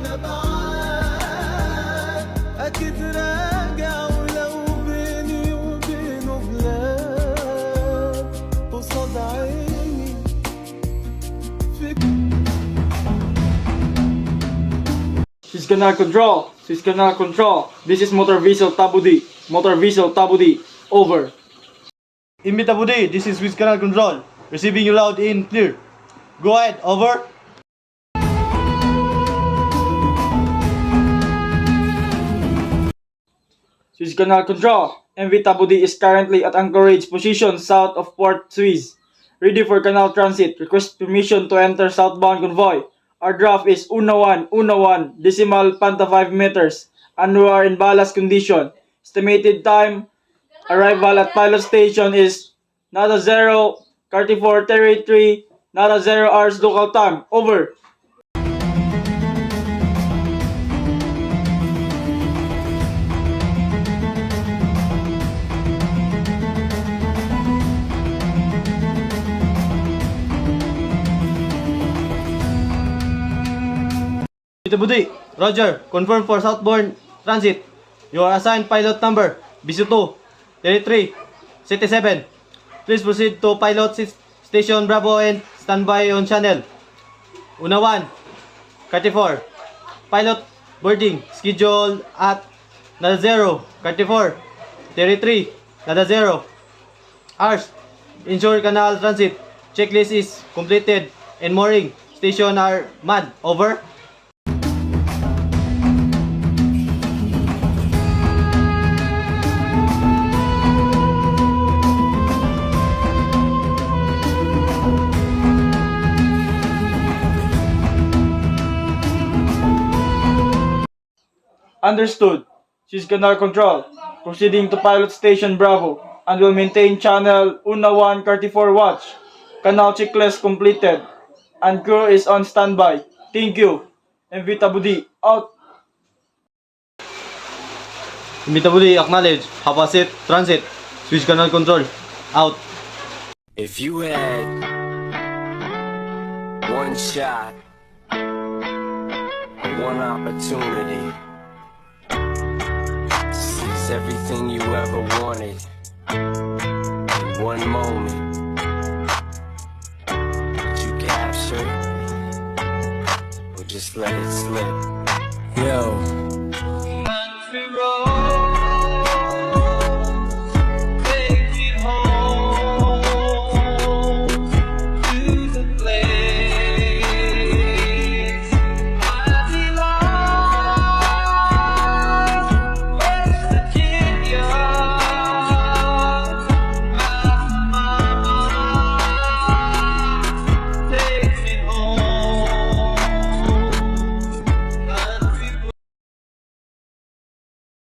نبعاد أكيد راجع ولو بيني وبينه بلاد قصاد عيني في Swiss Canal Control. Swiss Canal Control. This is Motor Vessel Tabudi. Motor Vessel Tabudi. Over. Imbita Budi, this is Swiss Canal Control. Receiving you loud and clear. Go ahead, over. Swiss Canal Control. MV Tabudi is currently at anchorage position south of Port Suisse. Ready for canal transit. Request permission to enter southbound convoy. Our draft is 1-1, 1-1, decimal panta 5 meters. And we are in ballast condition. Estimated time arrival at pilot station is Nada 0, 34, 33, Nada 0 hours local time. Over. Imbita Budi, Roger. Confirm for southbound transit. You are assigned pilot number BC2 33 77. Please proceed to pilot station Bravo and standby on channel. Una 1, 34. Pilot boarding scheduled at Nada 0, 34, 33, Nada 0 hours. Ensure canal transit checklist is completed and mooring station are manned. Over. Understood. Swiss Canal Control. Proceeding to pilot station Bravo and will maintain channel 1 34 watch. Canal checklist completed. And crew is on standby. Thank you. MV Tabudi out. Imbita Budi, acknowledge. Hapasit transit. Swiss Canal Control. Out. If you had one shot, one opportunity, seize everything you ever wanted in one moment, would you capture it or just let it slip? Yo,